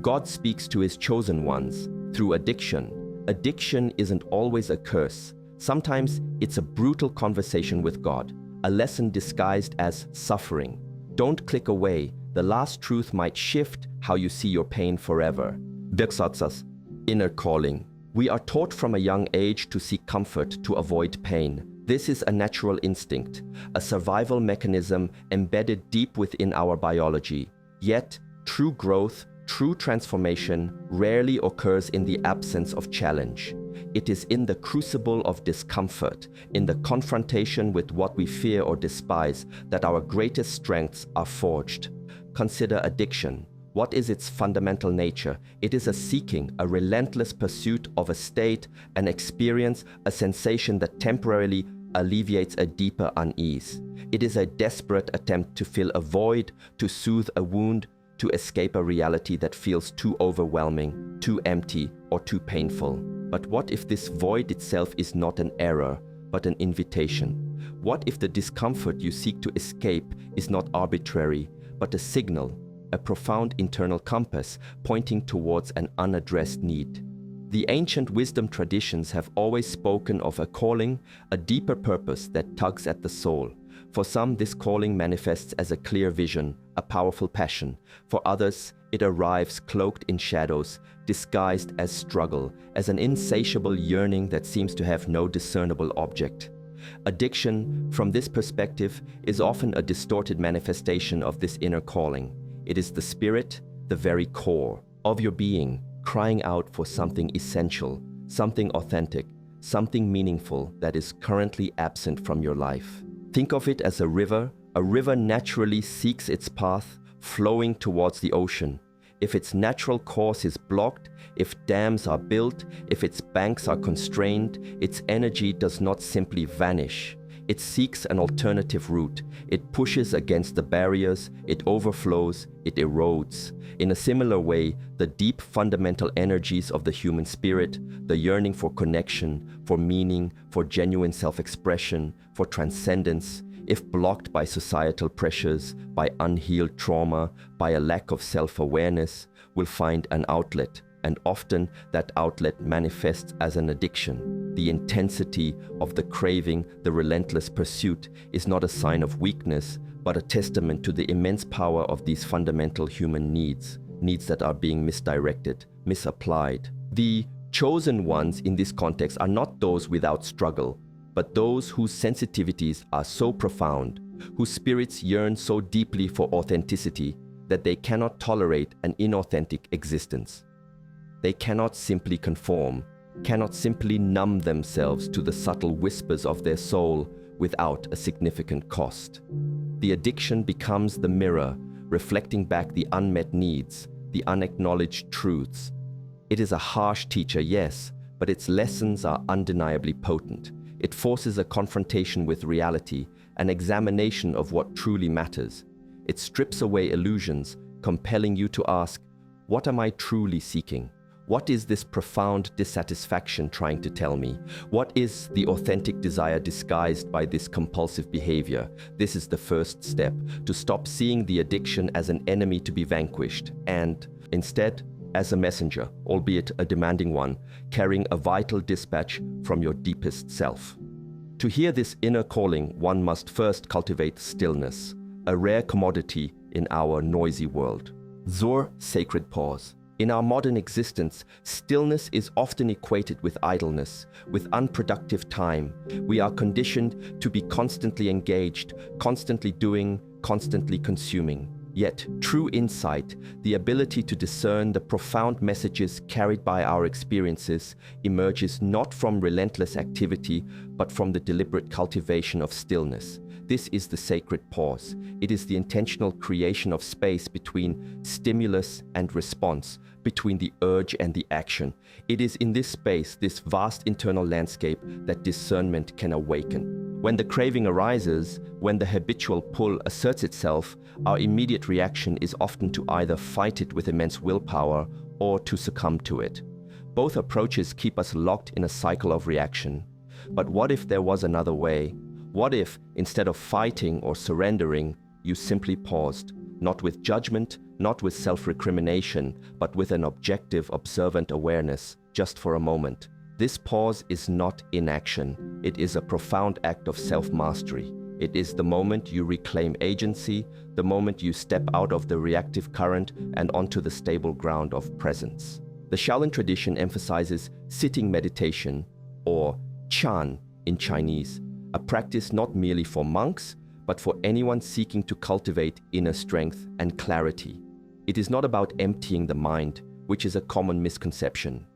God speaks to his chosen ones through addiction. Addiction isn't always a curse. Sometimes it's a brutal conversation with God, a lesson disguised as suffering. Don't click away. The last truth might shift how you see your pain forever. Wirksatzas, inner calling. We are taught from a young age to seek comfort, to avoid pain. This is a natural instinct, a survival mechanism embedded deep within our biology. Yet, true growth, true transformation rarely occurs in the absence of challenge. It is in the crucible of discomfort, in the confrontation with what we fear or despise, that our greatest strengths are forged. Consider addiction. What is its fundamental nature? It is a seeking, a relentless pursuit of a state, an experience, a sensation that temporarily alleviates a deeper unease. It is a desperate attempt to fill a void, to soothe a wound, to escape a reality that feels too overwhelming, too empty, or too painful. But what if this void itself is not an error, but an invitation? What if the discomfort you seek to escape is not arbitrary, but a signal, a profound internal compass pointing towards an unaddressed need? The ancient wisdom traditions have always spoken of a calling, a deeper purpose that tugs at the soul. For some, this calling manifests as a clear vision, a powerful passion. For others, it arrives cloaked in shadows, disguised as struggle, as an insatiable yearning that seems to have no discernible object. Addiction, from this perspective, is often a distorted manifestation of this inner calling. It is the spirit, the very core of your being, crying out for something essential, something authentic, something meaningful that is currently absent from your life. Think of it as a river. A river naturally seeks its path, flowing towards the ocean. If its natural course is blocked, if dams are built, if its banks are constrained, its energy does not simply vanish. It seeks an alternative route. It pushes against the barriers, it overflows, it erodes. In a similar way, the deep fundamental energies of the human spirit, the yearning for connection, for meaning, for genuine self-expression, for transcendence, if blocked by societal pressures, by unhealed trauma, by a lack of self-awareness, will find an outlet. And often that outlet manifests as an addiction. The intensity of the craving, the relentless pursuit, is not a sign of weakness, but a testament to the immense power of these fundamental human needs that are being misdirected, misapplied. The chosen ones in this context are not those without struggle, but those whose sensitivities are so profound, whose spirits yearn so deeply for authenticity that they cannot tolerate an inauthentic existence. They cannot simply conform, cannot simply numb themselves to the subtle whispers of their soul without a significant cost. The addiction becomes the mirror, reflecting back the unmet needs, the unacknowledged truths. It is a harsh teacher, yes, but its lessons are undeniably potent. It forces a confrontation with reality, an examination of what truly matters. It strips away illusions, compelling you to ask, what am I truly seeking? What is this profound dissatisfaction trying to tell me? What is the authentic desire disguised by this compulsive behavior? This is the first step, to stop seeing the addiction as an enemy to be vanquished, and instead, as a messenger, albeit a demanding one, carrying a vital dispatch from your deepest self. To hear this inner calling, one must first cultivate stillness, a rare commodity in our noisy world. Zur sacred pause. In our modern existence, stillness is often equated with idleness, with unproductive time. We are conditioned to be constantly engaged, constantly doing, constantly consuming. Yet, true insight, the ability to discern the profound messages carried by our experiences, emerges not from relentless activity, but from the deliberate cultivation of stillness. This is the sacred pause. It is the intentional creation of space between stimulus and response, between the urge and the action. It is in this space, this vast internal landscape, that discernment can awaken. When the craving arises, when the habitual pull asserts itself, our immediate reaction is often to either fight it with immense willpower or to succumb to it. Both approaches keep us locked in a cycle of reaction. But what if there was another way? What if, instead of fighting or surrendering, you simply paused, not with judgment, not with self-recrimination, but with an objective, observant awareness, just for a moment. This pause is not inaction. It is a profound act of self-mastery. It is the moment you reclaim agency, the moment you step out of the reactive current and onto the stable ground of presence. The Shaolin tradition emphasizes sitting meditation, or Chan in Chinese, a practice not merely for monks, but for anyone seeking to cultivate inner strength and clarity. It is not about emptying the mind, which is a common misconception.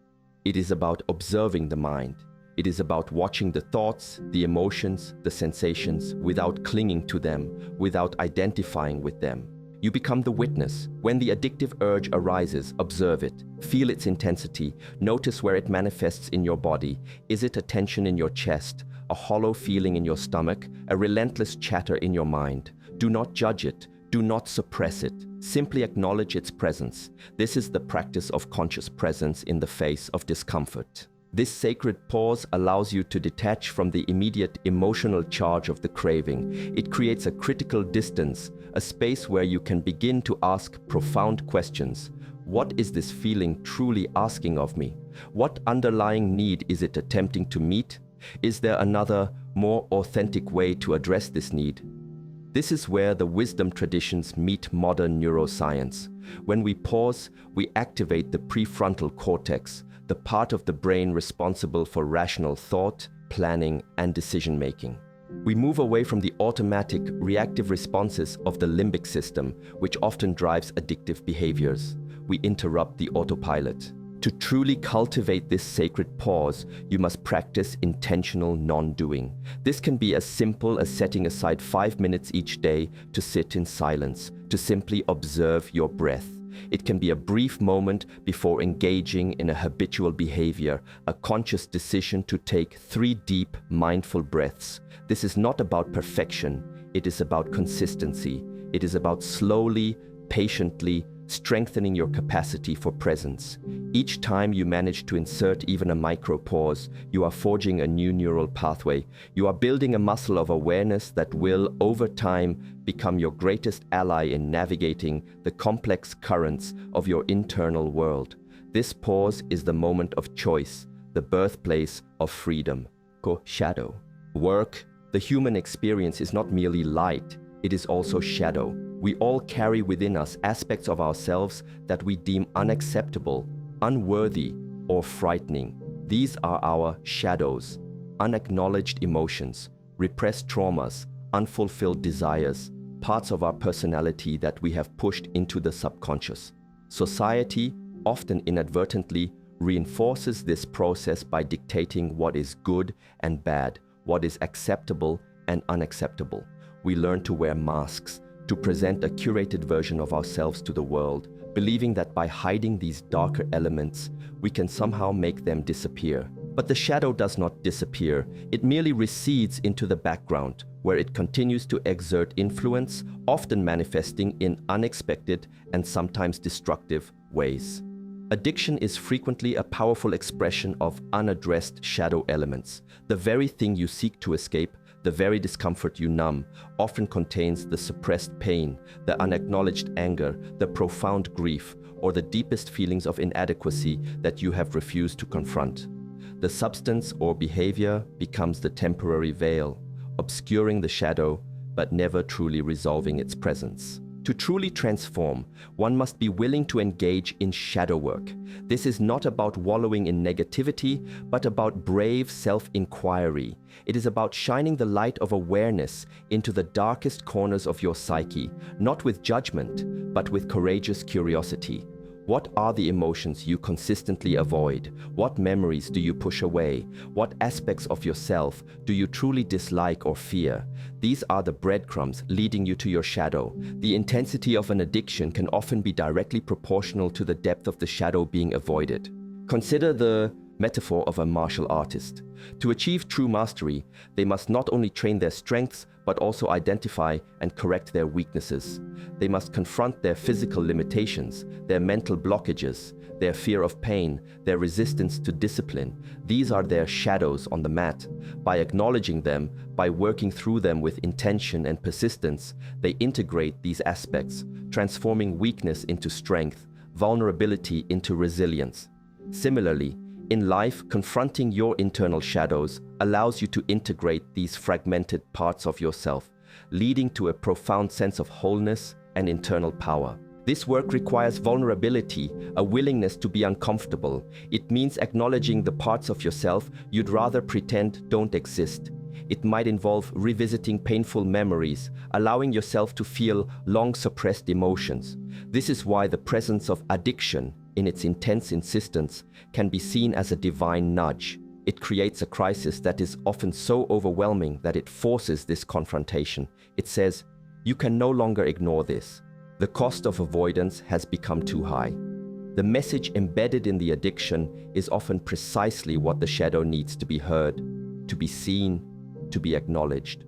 It is about observing the mind. It is about watching the thoughts, the emotions, the sensations, without clinging to them, without identifying with them. You become the witness. When the addictive urge arises, observe it. Feel its intensity. Notice where it manifests in your body. Is it a tension in your chest, a hollow feeling in your stomach, a relentless chatter in your mind? Do not judge it. Do not suppress it. Simply acknowledge its presence. This is the practice of conscious presence in the face of discomfort. This sacred pause allows you to detach from the immediate emotional charge of the craving. It creates a critical distance, a space where you can begin to ask profound questions. What is this feeling truly asking of me? What underlying need is it attempting to meet? Is there another, more authentic way to address this need? This is where the wisdom traditions meet modern neuroscience. When we pause, we activate the prefrontal cortex, the part of the brain responsible for rational thought, planning, and decision-making. We move away from the automatic, reactive responses of the limbic system, which often drives addictive behaviors. We interrupt the autopilot. To truly cultivate this sacred pause, you must practice intentional non-doing. This can be as simple as setting aside 5 minutes each day to sit in silence, to simply observe your breath. It can be a brief moment before engaging in a habitual behavior, a conscious decision to take 3 deep, mindful breaths. This is not about perfection. It is about consistency. It is about slowly, patiently, strengthening your capacity for presence. Each time you manage to insert even a micro pause, you are forging a new neural pathway. You are building a muscle of awareness that will, over time, become your greatest ally in navigating the complex currents of your internal world. This pause is the moment of choice, the birthplace of freedom. Shadow. Work. The human experience is not merely light, it is also shadow. We all carry within us aspects of ourselves that we deem unacceptable, unworthy, or frightening. These are our shadows, unacknowledged emotions, repressed traumas, unfulfilled desires, parts of our personality that we have pushed into the subconscious. Society, often inadvertently, reinforces this process by dictating what is good and bad, what is acceptable and unacceptable. We learn to wear masks, to present a curated version of ourselves to the world, believing that by hiding these darker elements, we can somehow make them disappear. But the shadow does not disappear. It merely recedes into the background, where it continues to exert influence, often manifesting in unexpected and sometimes destructive ways. Addiction is frequently a powerful expression of unaddressed shadow elements. The very thing you seek to escape, the very discomfort you numb, often contains the suppressed pain, the unacknowledged anger, the profound grief, or the deepest feelings of inadequacy that you have refused to confront. The substance or behavior becomes the temporary veil, obscuring the shadow, but never truly resolving its presence. To truly transform, one must be willing to engage in shadow work. This is not about wallowing in negativity, but about brave self-inquiry. It is about shining the light of awareness into the darkest corners of your psyche, not with judgment, but with courageous curiosity. What are the emotions you consistently avoid? What memories do you push away? What aspects of yourself do you truly dislike or fear? These are the breadcrumbs leading you to your shadow. The intensity of an addiction can often be directly proportional to the depth of the shadow being avoided. Consider the metaphor of a martial artist. To achieve true mastery, they must not only train their strengths, but also identify and correct their weaknesses. They must confront their physical limitations, their mental blockages, their fear of pain, their resistance to discipline. These are their shadows on the mat. By acknowledging them, by working through them with intention and persistence, they integrate these aspects, transforming weakness into strength, vulnerability into resilience. Similarly, in life, confronting your internal shadows allows you to integrate these fragmented parts of yourself, leading to a profound sense of wholeness and internal power. This work requires vulnerability, a willingness to be uncomfortable. It means acknowledging the parts of yourself you'd rather pretend don't exist. It might involve revisiting painful memories, allowing yourself to feel long-suppressed emotions. This is why the presence of addiction, in its intense insistence, can be seen as a divine nudge. It creates a crisis that is often so overwhelming that it forces this confrontation. It says, you can no longer ignore this. The cost of avoidance has become too high. The message embedded in the addiction is often precisely what the shadow needs to be heard, to be seen, to be acknowledged.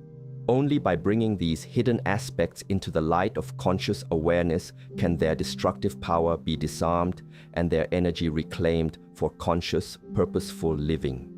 Only by bringing these hidden aspects into the light of conscious awareness can their destructive power be disarmed and their energy reclaimed for conscious, purposeful living.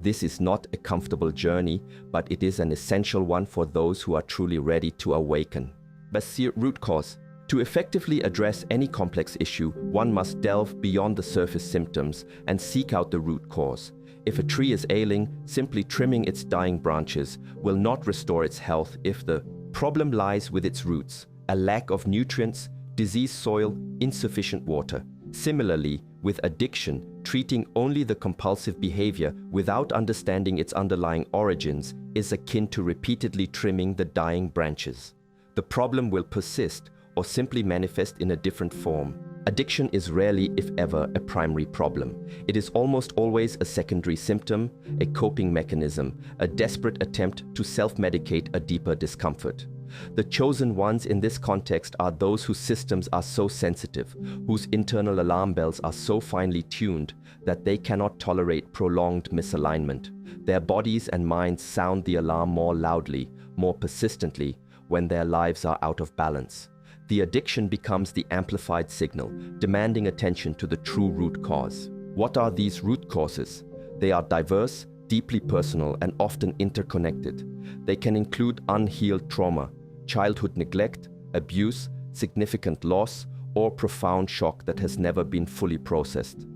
This is not a comfortable journey, but it is an essential one for those who are truly ready to awaken. Basir, root cause. To effectively address any complex issue, one must delve beyond the surface symptoms and seek out the root cause. If a tree is ailing, simply trimming its dying branches will not restore its health if the problem lies with its roots, a lack of nutrients, diseased soil, insufficient water. Similarly, with addiction, treating only the compulsive behavior without understanding its underlying origins is akin to repeatedly trimming the dying branches. The problem will persist or simply manifest in a different form. Addiction is rarely, if ever, a primary problem. It is almost always a secondary symptom, a coping mechanism, a desperate attempt to self-medicate a deeper discomfort. The chosen ones in this context are those whose systems are so sensitive, whose internal alarm bells are so finely tuned that they cannot tolerate prolonged misalignment. Their bodies and minds sound the alarm more loudly, more persistently, when their lives are out of balance. The addiction becomes the amplified signal, demanding attention to the true root cause. What are these root causes? They are diverse, deeply personal, and often interconnected. They can include unhealed trauma, childhood neglect, abuse, significant loss, or profound shock that has never been fully processed.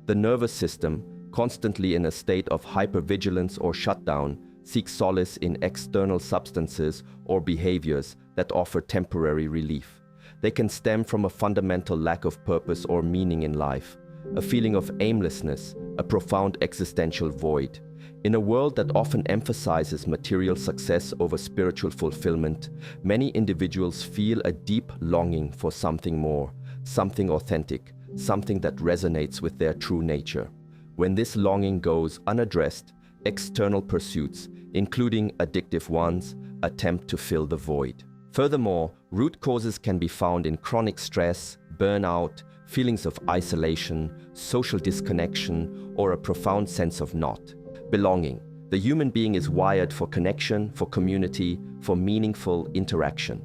The nervous system, constantly in a state of hypervigilance or shutdown, seeks solace in external substances or behaviors that offer temporary relief. They can stem from a fundamental lack of purpose or meaning in life, a feeling of aimlessness, a profound existential void. In a world that often emphasizes material success over spiritual fulfillment, many individuals feel a deep longing for something more, something authentic, something that resonates with their true nature. When this longing goes unaddressed, external pursuits, including addictive ones, attempt to fill the void. Furthermore, root causes can be found in chronic stress, burnout, feelings of isolation, social disconnection, or a profound sense of not belonging. The human being is wired for connection, for community, for meaningful interaction.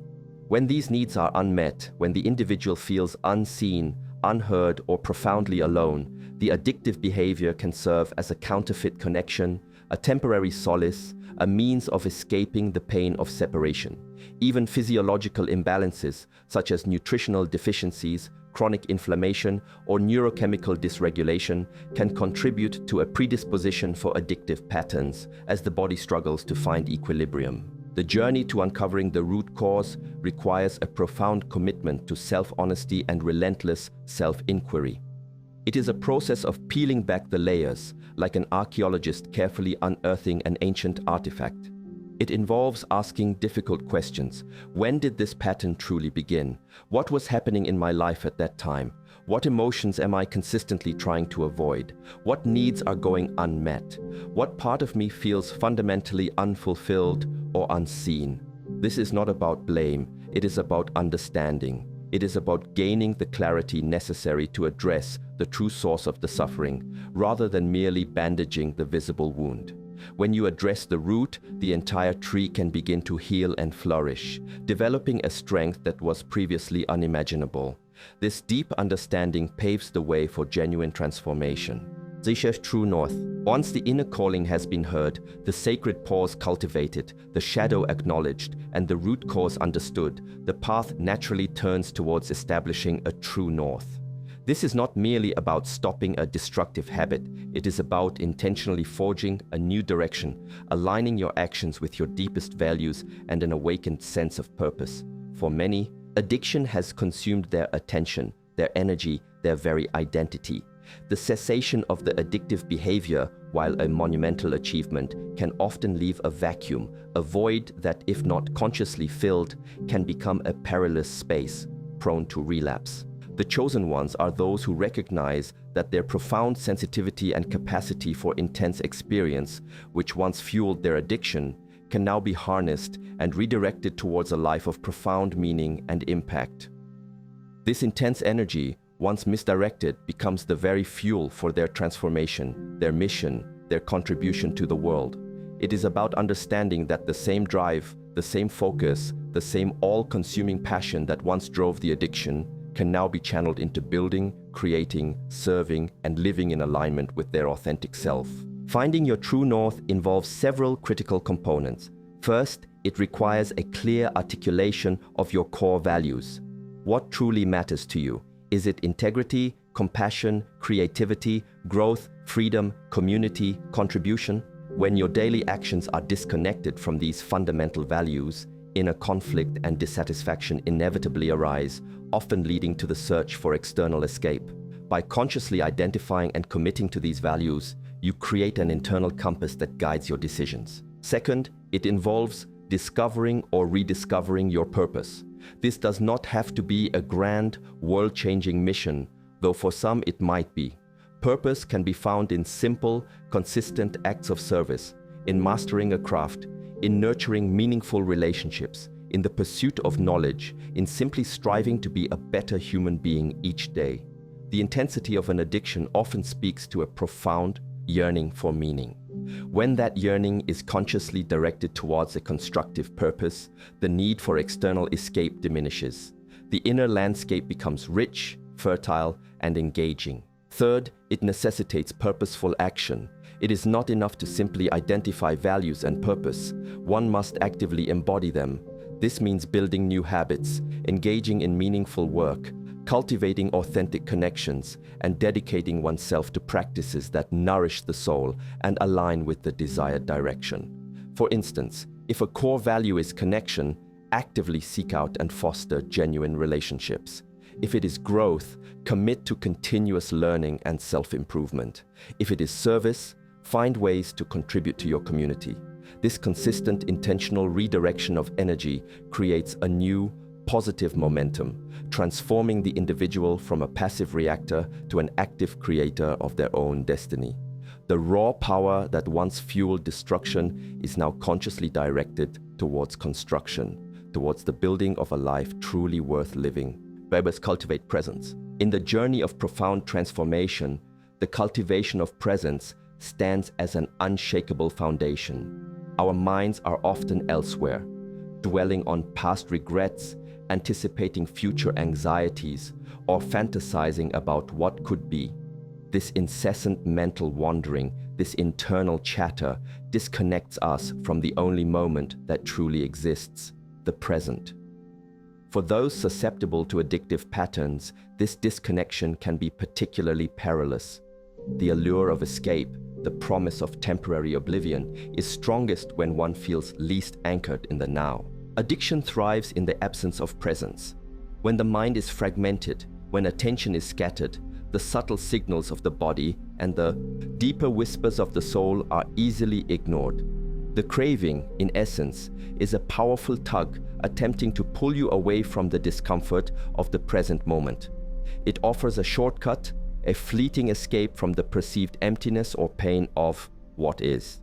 When these needs are unmet, when the individual feels unseen, unheard, or profoundly alone, the addictive behavior can serve as a counterfeit connection, a temporary solace, a means of escaping the pain of separation. Even physiological imbalances, such as nutritional deficiencies, chronic inflammation, or neurochemical dysregulation, can contribute to a predisposition for addictive patterns as the body struggles to find equilibrium. The journey to uncovering the root cause requires a profound commitment to self-honesty and relentless self-inquiry. It is a process of peeling back the layers, like an archaeologist carefully unearthing an ancient artifact. It involves asking difficult questions. When did this pattern truly begin? What was happening in my life at that time? What emotions am I consistently trying to avoid? What needs are going unmet? What part of me feels fundamentally unfulfilled or unseen? This is not about blame, it is about understanding. It is about gaining the clarity necessary to address the true source of the suffering, rather than merely bandaging the visible wound. When you address the root, the entire tree can begin to heal and flourish, developing a strength that was previously unimaginable. This deep understanding paves the way for genuine transformation. Zisha's true north. Once the inner calling has been heard, the sacred pause cultivated, the shadow acknowledged, and the root cause understood, the path naturally turns towards establishing a true north. This is not merely about stopping a destructive habit, it is about intentionally forging a new direction, aligning your actions with your deepest values and an awakened sense of purpose. For many, addiction has consumed their attention, their energy, their very identity. The cessation of the addictive behavior, while a monumental achievement, can often leave a vacuum, a void that, if not consciously filled, can become a perilous space, prone to relapse. The chosen ones are those who recognize that their profound sensitivity and capacity for intense experience, which once fueled their addiction, can now be harnessed and redirected towards a life of profound meaning and impact. This intense energy, once misdirected, becomes the very fuel for their transformation, their mission, their contribution to the world. It is about understanding that the same drive, the same focus, the same all-consuming passion that once drove the addiction can now be channeled into building, creating, serving, and living in alignment with their authentic self. Finding your true north involves several critical components. First, it requires a clear articulation of your core values. What truly matters to you? Is it integrity, compassion, creativity, growth, freedom, community, contribution? When your daily actions are disconnected from these fundamental values, inner conflict and dissatisfaction inevitably arise, often leading to the search for external escape. By consciously identifying and committing to these values, you create an internal compass that guides your decisions. Second, it involves discovering or rediscovering your purpose. This does not have to be a grand, world-changing mission, though for some it might be. Purpose can be found in simple, consistent acts of service, in mastering a craft, in nurturing meaningful relationships, in the pursuit of knowledge, in simply striving to be a better human being each day. The intensity of an addiction often speaks to a profound yearning for meaning. When that yearning is consciously directed towards a constructive purpose, the need for external escape diminishes. The inner landscape becomes rich, fertile, and engaging. Third, it necessitates purposeful action. It is not enough to simply identify values and purpose. One must actively embody them. This means building new habits, engaging in meaningful work, cultivating authentic connections, and dedicating oneself to practices that nourish the soul and align with the desired direction. For instance, if a core value is connection, actively seek out and foster genuine relationships. If it is growth, commit to continuous learning and self-improvement. If it is service, find ways to contribute to your community. This consistent, intentional redirection of energy creates a new, positive momentum, transforming the individual from a passive reactor to an active creator of their own destiny. The raw power that once fueled destruction is now consciously directed towards construction, towards the building of a life truly worth living. Weber's Cultivate Presence. In the journey of profound transformation, the cultivation of presence stands as an unshakable foundation. Our minds are often elsewhere, dwelling on past regrets, anticipating future anxieties, or fantasizing about what could be. This incessant mental wandering, this internal chatter, disconnects us from the only moment that truly exists, the present. For those susceptible to addictive patterns, this disconnection can be particularly perilous. The allure of escape, the promise of temporary oblivion, is strongest when one feels least anchored in the now. Addiction thrives in the absence of presence. When the mind is fragmented, when attention is scattered, the subtle signals of the body and the deeper whispers of the soul are easily ignored. The craving, in essence, is a powerful tug attempting to pull you away from the discomfort of the present moment. It offers a shortcut, a fleeting escape from the perceived emptiness or pain of what is.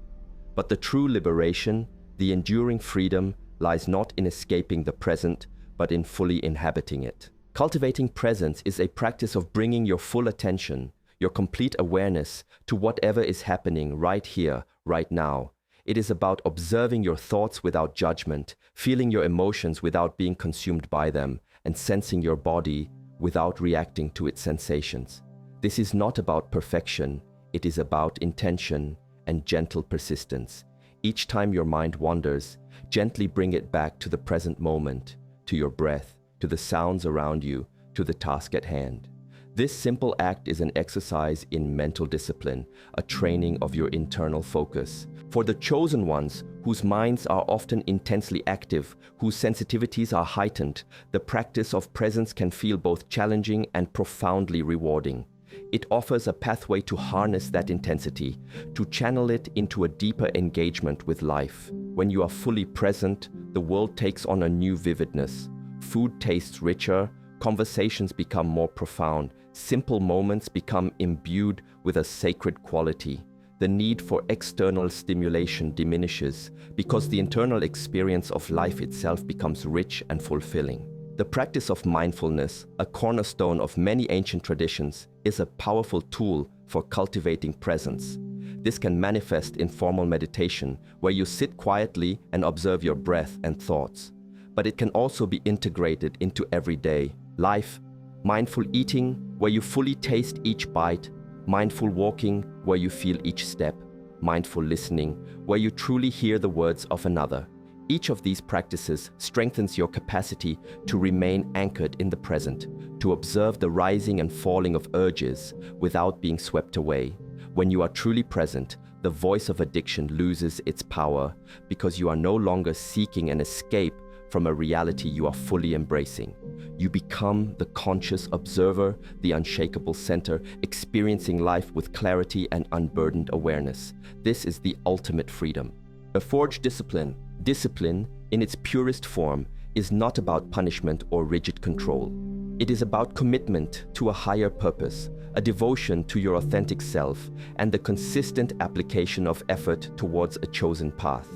But the true liberation, the enduring freedom, lies not in escaping the present, but in fully inhabiting it. Cultivating presence is a practice of bringing your full attention, your complete awareness to whatever is happening right here, right now. It is about observing your thoughts without judgment, feeling your emotions without being consumed by them, and sensing your body without reacting to its sensations. This is not about perfection, it is about intention and gentle persistence. Each time your mind wanders, gently bring it back to the present moment, to your breath, to the sounds around you, to the task at hand. This simple act is an exercise in mental discipline, a training of your internal focus. For the chosen ones, whose minds are often intensely active, whose sensitivities are heightened, the practice of presence can feel both challenging and profoundly rewarding. It offers a pathway to harness that intensity, to channel it into a deeper engagement with life. When you are fully present, the world takes on a new vividness. Food tastes richer, conversations become more profound, simple moments become imbued with a sacred quality. The need for external stimulation diminishes because the internal experience of life itself becomes rich and fulfilling. The practice of mindfulness, a cornerstone of many ancient traditions, is a powerful tool for cultivating presence. This can manifest in formal meditation, where you sit quietly and observe your breath and thoughts. But it can also be integrated into everyday life. Mindful eating, where you fully taste each bite. Mindful walking, where you feel each step. Mindful listening, where you truly hear the words of another. Each of these practices strengthens your capacity to remain anchored in the present, to observe the rising and falling of urges without being swept away. When you are truly present, the voice of addiction loses its power because you are no longer seeking an escape from a reality you are fully embracing. You become the conscious observer, the unshakable center, experiencing life with clarity and unburdened awareness. This is the ultimate freedom. A forged discipline. Discipline, in its purest form, is not about punishment or rigid control. It is about commitment to a higher purpose, a devotion to your authentic self, and the consistent application of effort towards a chosen path.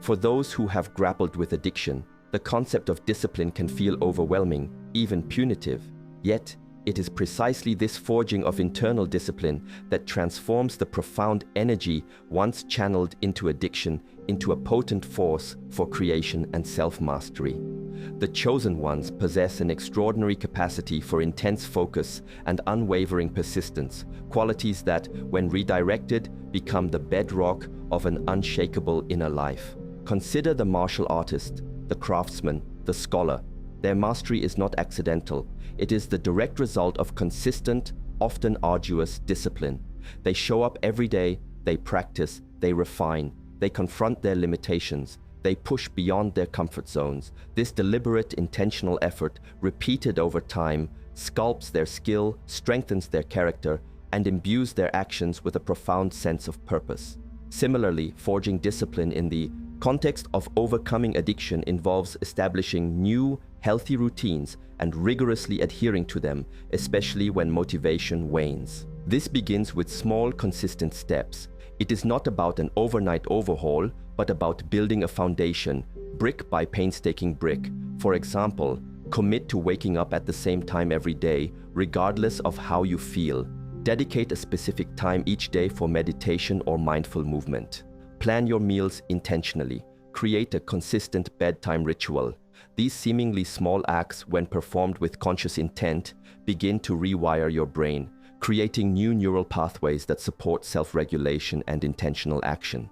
For those who have grappled with addiction, the concept of discipline can feel overwhelming, even punitive. Yet, it is precisely this forging of internal discipline that transforms the profound energy once channeled into addiction into a potent force for creation and self-mastery. The chosen ones possess an extraordinary capacity for intense focus and unwavering persistence, qualities that, when redirected, become the bedrock of an unshakable inner life. Consider the martial artist, the craftsman, the scholar. Their mastery is not accidental. It is the direct result of consistent, often arduous discipline. They show up every day, they practice, they refine, they confront their limitations, they push beyond their comfort zones. This deliberate, intentional effort, repeated over time, sculpts their skill, strengthens their character, and imbues their actions with a profound sense of purpose. Similarly, forging discipline in the context of overcoming addiction involves establishing new, healthy routines and rigorously adhering to them, especially when motivation wanes. This begins with small, consistent steps. It is not about an overnight overhaul, but about building a foundation, brick by painstaking brick. For example, commit to waking up at the same time every day, regardless of how you feel. Dedicate a specific time each day for meditation or mindful movement. Plan your meals intentionally. Create a consistent bedtime ritual. These seemingly small acts, when performed with conscious intent, begin to rewire your brain, creating new neural pathways that support self-regulation and intentional action.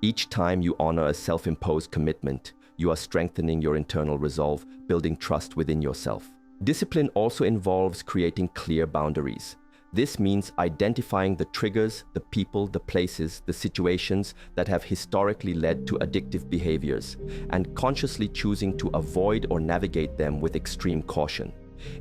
Each time you honor a self-imposed commitment, you are strengthening your internal resolve, building trust within yourself. Discipline also involves creating clear boundaries. This means identifying the triggers, the people, the places, the situations that have historically led to addictive behaviors, and consciously choosing to avoid or navigate them with extreme caution.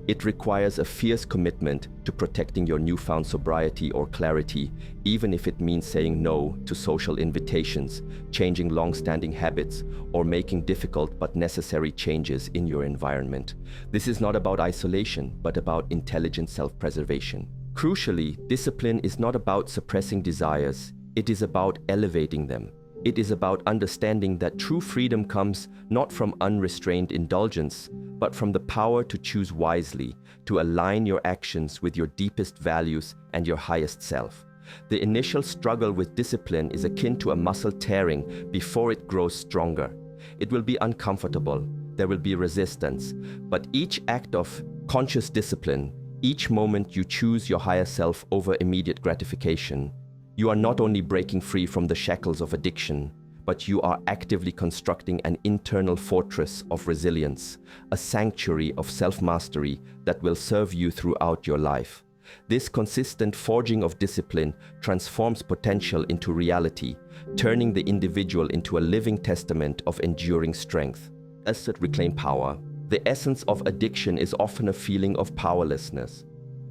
It requires a fierce commitment to protecting your newfound sobriety or clarity, even if it means saying no to social invitations, changing long-standing habits, or making difficult but necessary changes in your environment. This is not about isolation, but about intelligent self-preservation. Crucially, discipline is not about suppressing desires, it is about elevating them. It is about understanding that true freedom comes not from unrestrained indulgence, but from the power to choose wisely, to align your actions with your deepest values and your highest self. The initial struggle with discipline is akin to a muscle tearing before it grows stronger. It will be uncomfortable, there will be resistance, but each act of conscious discipline, each moment you choose your higher self over immediate gratification, you are not only breaking free from the shackles of addiction, but you are actively constructing an internal fortress of resilience, a sanctuary of self-mastery that will serve you throughout your life. This consistent forging of discipline transforms potential into reality, turning the individual into a living testament of enduring strength. As to reclaim power, the essence of addiction is often a feeling of powerlessness.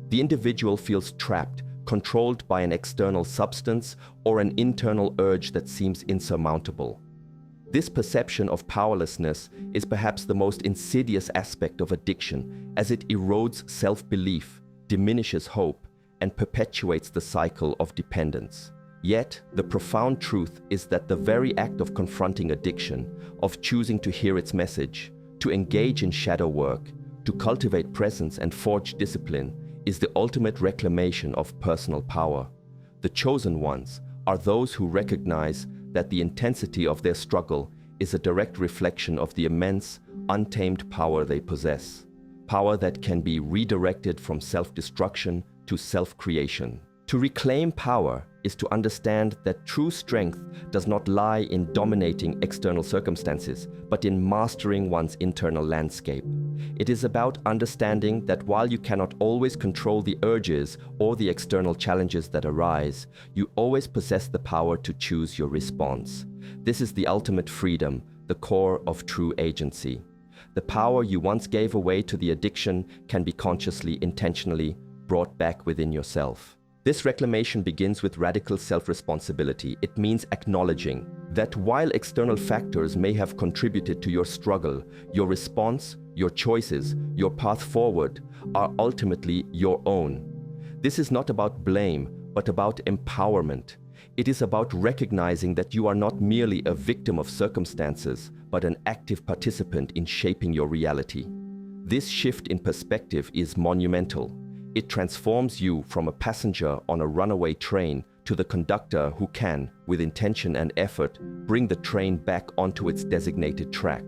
The individual feels trapped, controlled by an external substance or an internal urge that seems insurmountable. This perception of powerlessness is perhaps the most insidious aspect of addiction, as it erodes self-belief, diminishes hope, and perpetuates the cycle of dependence. Yet, the profound truth is that the very act of confronting addiction, of choosing to hear its message, to engage in shadow work, to cultivate presence and forge discipline, is the ultimate reclamation of personal power. The chosen ones are those who recognize that the intensity of their struggle is a direct reflection of the immense, untamed power they possess. Power that can be redirected from self-destruction to self-creation. To reclaim power is to understand that true strength does not lie in dominating external circumstances, but in mastering one's internal landscape. It is about understanding that while you cannot always control the urges or the external challenges that arise, you always possess the power to choose your response. This is the ultimate freedom, the core of true agency. The power you once gave away to the addiction can be consciously, intentionally brought back within yourself. This reclamation begins with radical self-responsibility. It means acknowledging that while external factors may have contributed to your struggle, your response, your choices, your path forward are ultimately your own. This is not about blame, but about empowerment. It is about recognizing that you are not merely a victim of circumstances, but an active participant in shaping your reality. This shift in perspective is monumental. It transforms you from a passenger on a runaway train to the conductor who can, with intention and effort, bring the train back onto its designated track.